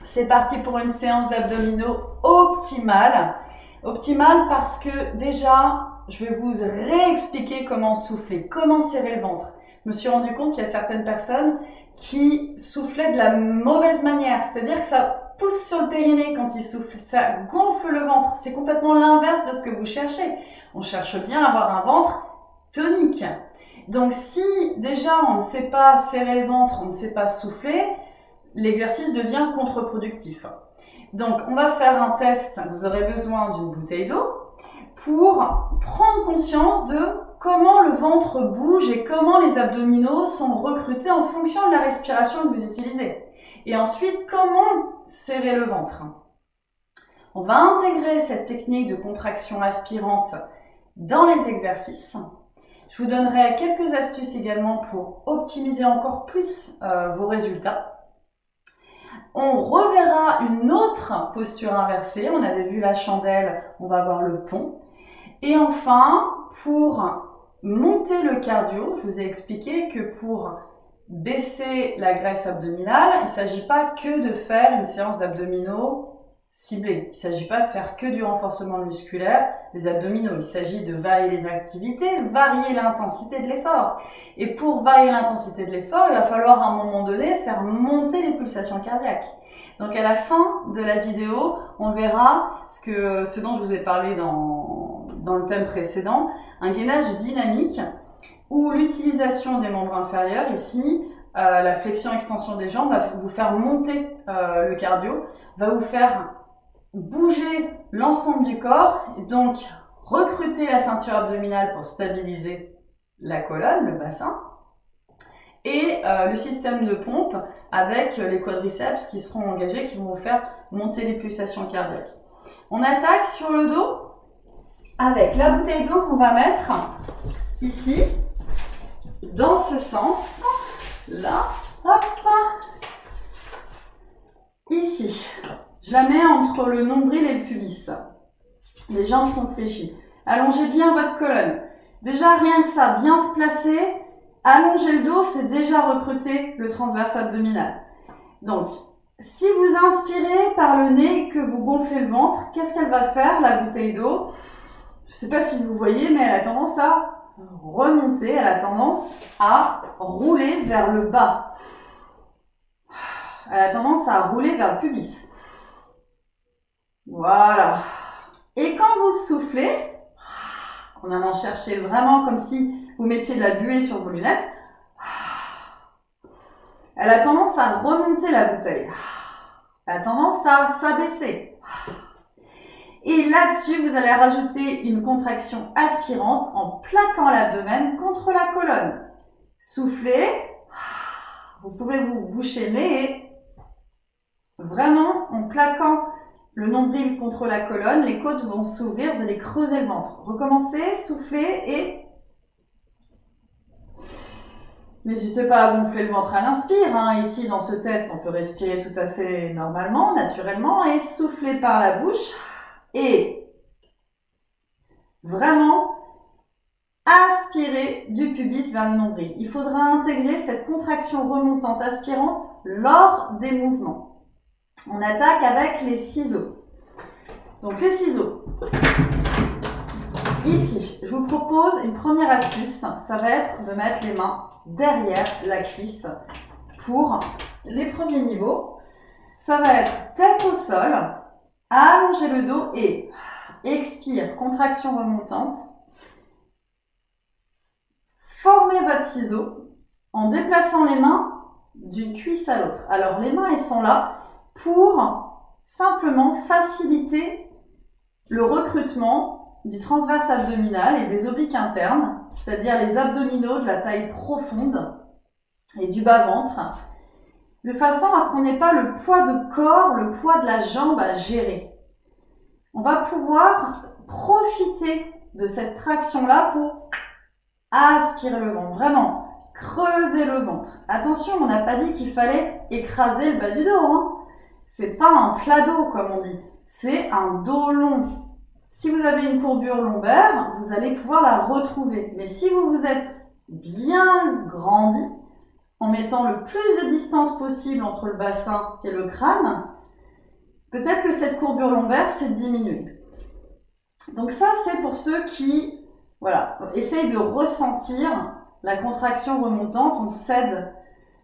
C'est parti pour une séance d'abdominaux optimale. Optimale parce que déjà, je vais vous réexpliquer comment souffler, comment serrer le ventre. Je me suis rendu compte qu'il y a certaines personnes qui soufflaient de la mauvaise manière, c'est-à-dire que ça pousse sur le périnée quand ils soufflent, ça gonfle le ventre. C'est complètement l'inverse de ce que vous cherchez. On cherche bien à avoir un ventre tonique. Donc si déjà on ne sait pas serrer le ventre, on ne sait pas souffler, l'exercice devient contre-productif. Donc on va faire un test, vous aurez besoin d'une bouteille d'eau pour prendre conscience de comment le ventre bouge et comment les abdominaux sont recrutés en fonction de la respiration que vous utilisez. Et ensuite, comment serrer le ventre. On va intégrer cette technique de contraction aspirante dans les exercices. Je vous donnerai quelques astuces également pour optimiser encore plus vos résultats. On reverra une autre posture inversée. On avait vu la chandelle, on va voir le pont. Et enfin, pour monter le cardio, je vous ai expliqué que pour baisser la graisse abdominale, il ne s'agit pas que de faire une séance d'abdominaux ciblée. Il ne s'agit pas de faire que du renforcement musculaire des abdominaux. Il s'agit de varier les activités, varier l'intensité de l'effort. Et pour varier l'intensité de l'effort, il va falloir à un moment donné faire monter les pulsations cardiaques. Donc à la fin de la vidéo, on verra ce dont je vous ai parlé dans le thème précédent, un gainage dynamique où l'utilisation des membres inférieurs, ici, la flexion-extension des jambes va vous faire monter le cardio, va vous faire bouger l'ensemble du corps, et donc recruter la ceinture abdominale pour stabiliser la colonne, le bassin, et le système de pompe avec les quadriceps qui seront engagés, qui vont vous faire monter les pulsations cardiaques. On attaque sur le dos avec la bouteille d'eau qu'on va mettre ici, dans ce sens, là, hop, ici. Je la mets entre le nombril et le pubis. Les jambes sont fléchies. Allongez bien votre colonne. Déjà, rien que ça, bien se placer, allonger le dos, c'est déjà recruter le transverse abdominal. Donc, si vous inspirez par le nez, que vous gonflez le ventre, qu'est-ce qu'elle va faire, la bouteille d'eau? Je ne sais pas si vous voyez, mais elle a tendance à remonter, elle a tendance à rouler vers le bas. Elle a tendance à rouler vers le pubis. Voilà. Et quand vous soufflez, en allant chercher vraiment comme si vous mettiez de la buée sur vos lunettes, elle a tendance à remonter la bouteille. Elle a tendance à s'abaisser. Et là-dessus, vous allez rajouter une contraction aspirante en plaquant l'abdomen contre la colonne. Soufflez. Vous pouvez vous boucher le nez et vraiment en plaquant le nombril contre la colonne, les côtes vont s'ouvrir, vous allez creuser le ventre. Recommencez, soufflez et n'hésitez pas à gonfler le ventre à l'inspire. Ici, dans ce test, on peut respirer tout à fait normalement, naturellement, et souffler par la bouche. Et vraiment aspirer du pubis vers le nombril. Il faudra intégrer cette contraction remontante aspirante lors des mouvements. On attaque avec les ciseaux. Donc les ciseaux. Ici, je vous propose une première astuce. Ça va être de mettre les mains derrière la cuisse pour les premiers niveaux. Ça va être tête au sol, allonger le dos et expire, contraction remontante. Formez votre ciseau en déplaçant les mains d'une cuisse à l'autre. Alors les mains, elles sont là pour simplement faciliter le recrutement du transverse abdominal et des obliques internes, c'est-à-dire les abdominaux de la taille profonde et du bas-ventre, de façon à ce qu'on n'ait pas le poids de corps, le poids de la jambe à gérer. On va pouvoir profiter de cette traction-là pour aspirer le ventre, vraiment creuser le ventre. Attention, on n'a pas dit qu'il fallait écraser le bas du dos, C'est pas un plat dos comme on dit, c'est un dos long. Si vous avez une courbure lombaire, vous allez pouvoir la retrouver. Mais si vous vous êtes bien grandi, en mettant le plus de distance possible entre le bassin et le crâne, peut-être que cette courbure lombaire s'est diminuée. Donc ça, c'est pour ceux qui essayent de ressentir la contraction remontante. On cède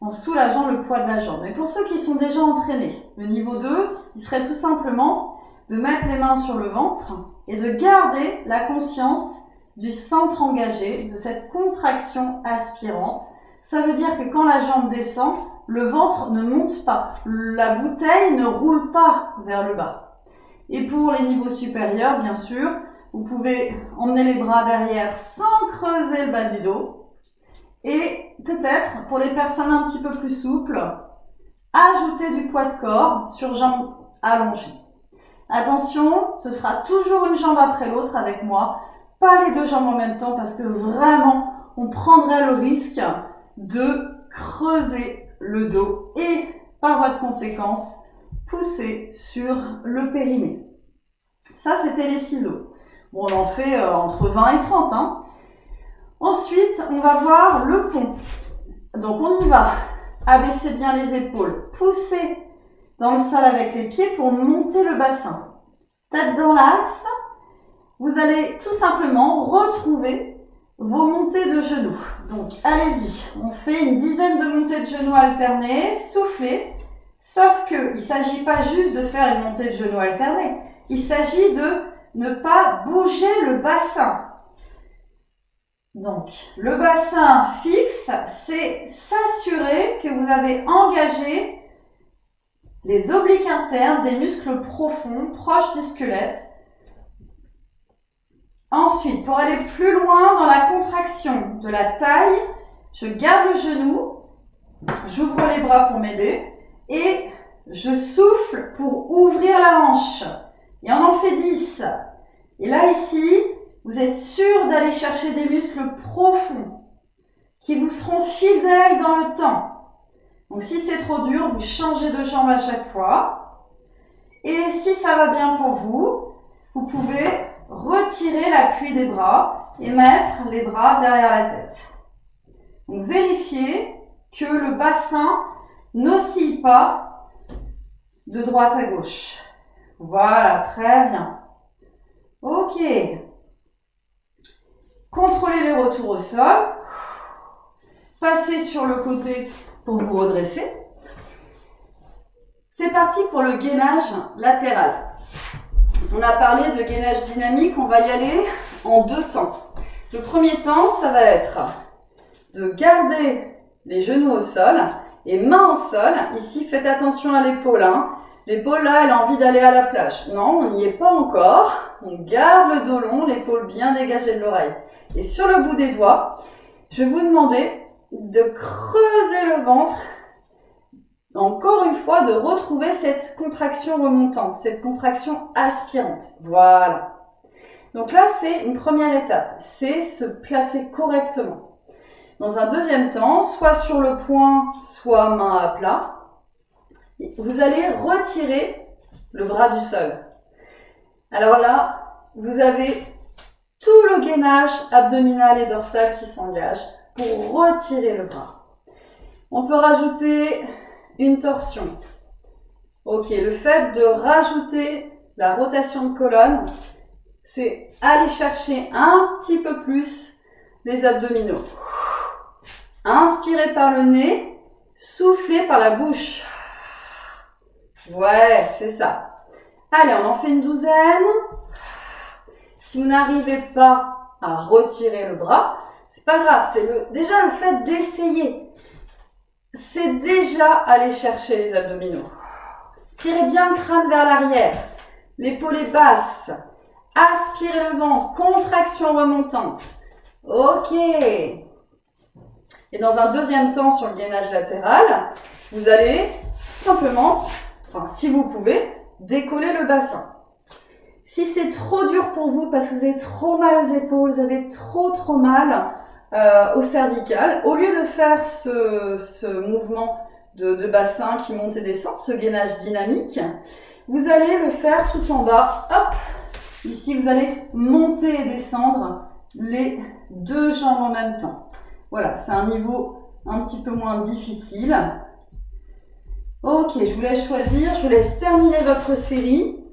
en soulageant le poids de la jambe. Mais pour ceux qui sont déjà entraînés, le niveau 2, il serait tout simplement de mettre les mains sur le ventre et de garder la conscience du centre engagé, de cette contraction aspirante. Ça veut dire que quand la jambe descend, le ventre ne monte pas, la bouteille ne roule pas vers le bas. Et pour les niveaux supérieurs, bien sûr, vous pouvez emmener les bras derrière sans creuser le bas du dos. Et peut-être, pour les personnes un petit peu plus souples, ajouter du poids de corps sur jambes allongées. Attention, ce sera toujours une jambe après l'autre avec moi, pas les deux jambes en même temps parce que vraiment, on prendrait le risque de creuser le dos et, par voie de conséquence, pousser sur le périnée. Ça, c'était les ciseaux. Bon, on en fait entre 20 et 30. Hein. Ensuite, on va voir le pont. Donc, on y va. Abaisser bien les épaules. Pousser dans le sol avec les pieds pour monter le bassin. Tête dans l'axe. Vous allez tout simplement retrouver vos montées de genoux. Donc, allez-y. On fait une dizaine de montées de genoux alternées. Soufflez. Sauf qu'il ne s'agit pas juste de faire une montée de genoux alternée. Il s'agit de ne pas bouger le bassin. Donc, le bassin fixe, c'est s'assurer que vous avez engagé les obliques internes, des muscles profonds, proches du squelette. Ensuite, pour aller plus loin dans la contraction de la taille, je garde le genou, j'ouvre les bras pour m'aider et je souffle pour ouvrir la hanche. Et on en fait 10. Et là, ici, vous êtes sûr d'aller chercher des muscles profonds qui vous seront fidèles dans le temps. Donc, si c'est trop dur, vous changez de jambe à chaque fois. Et si ça va bien pour vous, vous pouvez retirer l'appui des bras et mettre les bras derrière la tête. Donc, vérifiez que le bassin n'oscille pas de droite à gauche. Voilà, très bien. Ok. Contrôlez les retours au sol. Passez sur le côté pour vous redresser. C'est parti pour le gainage latéral. On a parlé de gainage dynamique, on va y aller en 2 temps. Le premier temps, ça va être de garder les genoux au sol et mains au sol. Ici, faites attention à l'épaule. Hein. L'épaule, là, elle a envie d'aller à la plage. Non, on n'y est pas encore. On garde le dos long, l'épaule bien dégagée de l'oreille. Et sur le bout des doigts, je vais vous demander de creuser le ventre. Encore une fois, de retrouver cette contraction remontante, cette contraction aspirante. Voilà. Donc là, c'est une première étape. C'est se placer correctement. Dans un deuxième temps, soit sur le poing, soit main à plat, vous allez retirer le bras du sol. Alors là, vous avez tout le gainage abdominal et dorsal qui s'engage pour retirer le bras. On peut rajouter une torsion. Ok, le fait de rajouter la rotation de colonne, c'est aller chercher un petit peu plus les abdominaux. Inspirez par le nez, soufflez par la bouche. Ouais, c'est ça. Allez, on en fait une 12. Si vous n'arrivez pas à retirer le bras, c'est pas grave, c'est déjà le fait d'essayer. C'est déjà aller chercher les abdominaux. Tirez bien le crâne vers l'arrière. L'épaule est basse. Aspirez le vent. Contraction remontante. Ok. Et dans un deuxième temps sur le gainage latéral, vous allez tout simplement, si vous pouvez, décoller le bassin. Si c'est trop dur pour vous parce que vous avez trop mal aux épaules, vous avez trop mal au cervical, au lieu de faire ce mouvement de bassin qui monte et descend, ce gainage dynamique, vous allez le faire tout en bas. Hop, ici vous allez monter et descendre les 2 jambes en même temps. Voilà, c'est un niveau un petit peu moins difficile. Ok, je vous laisse choisir, je vous laisse terminer votre série.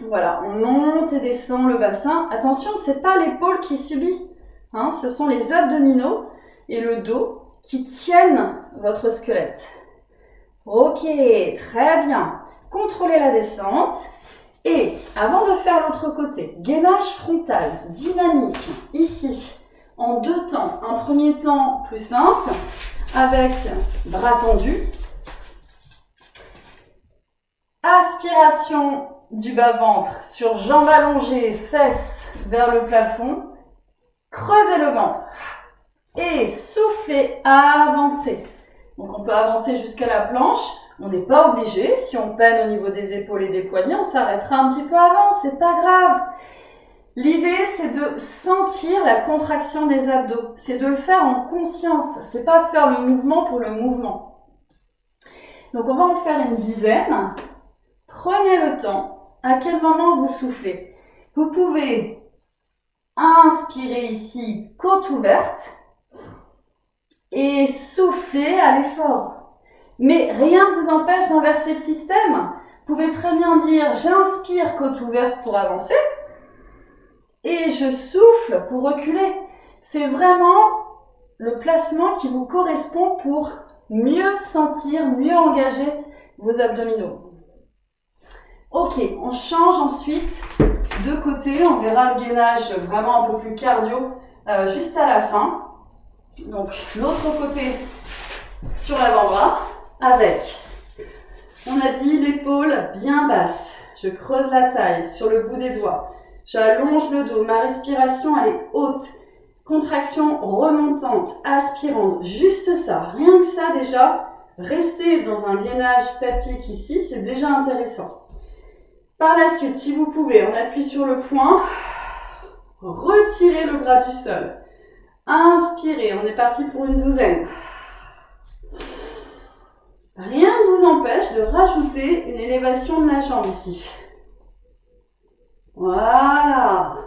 Voilà, on monte et descend le bassin. Attention, ce n'est pas l'épaule qui subit, hein, ce sont les abdominaux et le dos qui tiennent votre squelette. Ok, très bien. Contrôlez la descente. Et avant de faire l'autre côté, gainage frontal, dynamique, ici, en deux temps. Un premier temps plus simple, avec bras tendus. Aspiration du bas-ventre sur jambes allongées, fesses vers le plafond. Creusez le ventre. Et soufflez, avancez. Donc on peut avancer jusqu'à la planche. On n'est pas obligé. Si on peine au niveau des épaules et des poignets, on s'arrêtera un petit peu avant. C'est pas grave. L'idée, c'est de sentir la contraction des abdos. C'est de le faire en conscience. C'est pas faire le mouvement pour le mouvement. Donc on va en faire une dizaine. Prenez le temps. À quel moment vous soufflez? Vous pouvez inspirer ici, côte ouverte, et souffler à l'effort. Mais rien ne vous empêche d'inverser le système. Vous pouvez très bien dire, j'inspire côte ouverte pour avancer, et je souffle pour reculer. C'est vraiment le placement qui vous correspond pour mieux sentir, mieux engager vos abdominaux. Ok, on change ensuite de côté. On verra le gainage vraiment un peu plus cardio juste à la fin. Donc l'autre côté sur l'avant-bras avec, on a dit l'épaule bien basse. Je creuse la taille sur le bout des doigts. J'allonge le dos. Ma respiration elle est haute. Contraction remontante, aspirante. Juste ça, rien que ça déjà. Rester dans un gainage statique ici, c'est déjà intéressant. Par la suite, si vous pouvez, on appuie sur le poing, retirez le bras du sol. Inspirez, on est parti pour une douzaine. Rien ne vous empêche de rajouter une élévation de la jambe ici. Voilà.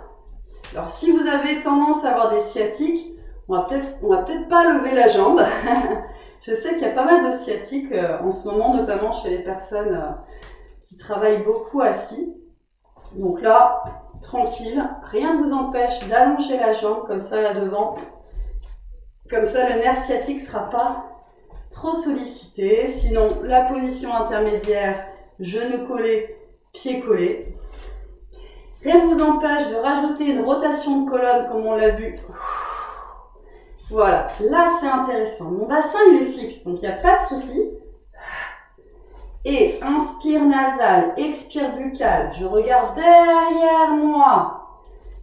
Alors si vous avez tendance à avoir des sciatiques, on va peut-être pas lever la jambe. Je sais qu'il y a pas mal de sciatiques en ce moment, notamment chez les personnes qui travaillent beaucoup assis. Donc là, tranquille, rien ne vous empêche d'allonger la jambe comme ça là devant. Comme ça, le nerf sciatique ne sera pas trop sollicité. Sinon, la position intermédiaire, genou collé, pied collé. Rien ne vous empêche de rajouter une rotation de colonne comme on l'a vu. Voilà, là c'est intéressant. Mon bassin il est fixe, donc il n'y a pas de souci. Et inspire nasal, expire buccal. Je regarde derrière moi.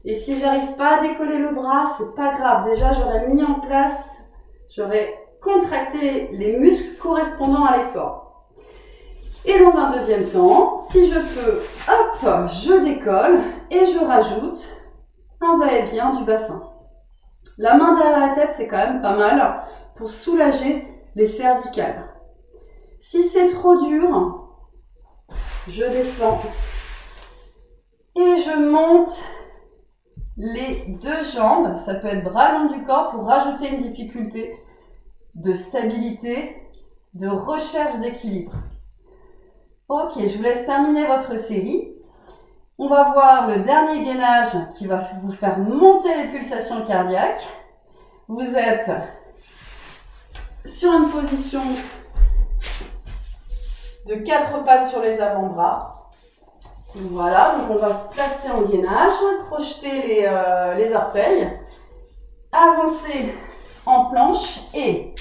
Et si j'arrive pas à décoller le bras, c'est pas grave. Déjà, j'aurais mis en place, j'aurais contracté les muscles correspondant à l'effort. Et dans un deuxième temps, si je peux, hop, je décolle et je rajoute un va-et-vient du bassin. La main derrière la tête, c'est quand même pas mal pour soulager les cervicales. Si c'est trop dur, je descends et je monte les deux jambes. Ça peut être bras long du corps pour rajouter une difficulté de stabilité, de recherche d'équilibre. Ok, je vous laisse terminer votre série. On va voir le dernier gainage qui va vous faire monter les pulsations cardiaques. Vous êtes sur une position de 4 pattes sur les avant-bras. Voilà, donc on va se placer en gainage, crocheter les orteils, avancer en planche et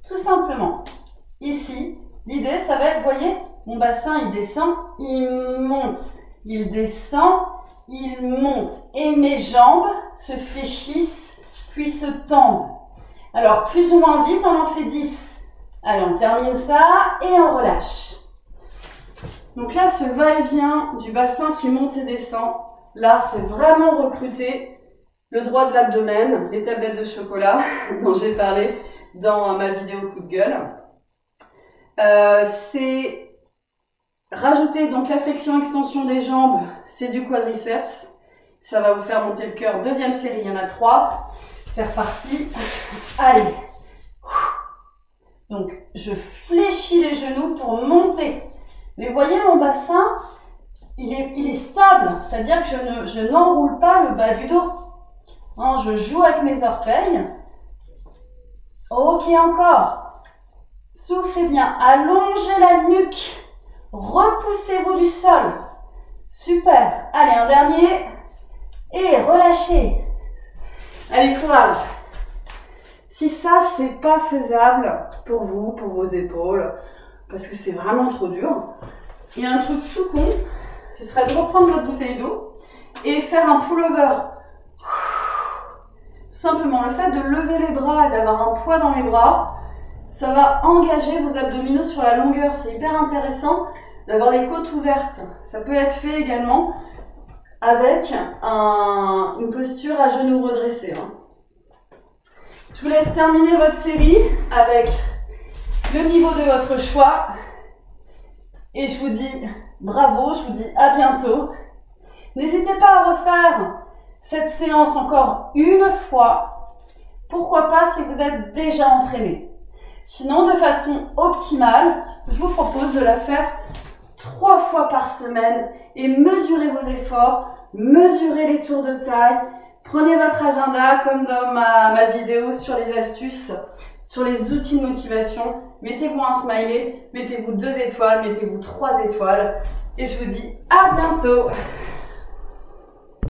tout simplement, ici, l'idée ça va être, vous voyez, mon bassin il descend, il monte, il descend, il monte et mes jambes se fléchissent puis se tendent. Alors plus ou moins vite, on en fait 10. Allez, on termine ça et on relâche. Donc là, ce va-et-vient du bassin qui monte et descend, là, c'est vraiment recruter le droit de l'abdomen, les tablettes de chocolat dont j'ai parlé dans ma vidéo coup de gueule. C'est rajouter donc la flexion-extension des jambes, c'est du quadriceps. Ça va vous faire monter le cœur. Deuxième série, il y en a 3. C'est reparti. Allez. Donc, je fléchis les genoux pour monter. Mais vous voyez, mon bassin, il est stable, c'est-à-dire que je n'enroule pas le bas du dos. Non, je joue avec mes orteils. Ok, encore. Soufflez bien, allongez la nuque. Repoussez-vous du sol. Super. Allez, un dernier. Et relâchez. Allez, courage. Si ça, c'est pas faisable pour vous, pour vos épaules, parce que c'est vraiment trop dur, il y a un truc tout con, ce serait de reprendre votre bouteille d'eau et faire un pullover. Tout simplement, le fait de lever les bras et d'avoir un poids dans les bras, ça va engager vos abdominaux sur la longueur. C'est hyper intéressant d'avoir les côtes ouvertes. Ça peut être fait également avec une posture à genoux redressés. Je vous laisse terminer votre série avec le niveau de votre choix. Et je vous dis bravo, je vous dis à bientôt. N'hésitez pas à refaire cette séance encore une fois. Pourquoi pas si vous êtes déjà entraîné. Sinon, de façon optimale, je vous propose de la faire 3 fois par semaine et mesurez vos efforts, mesurez les tours de taille. Prenez votre agenda comme dans ma vidéo sur les astuces, sur les outils de motivation. Mettez-vous un smiley, mettez-vous 2 étoiles, mettez-vous 3 étoiles. Et je vous dis à bientôt.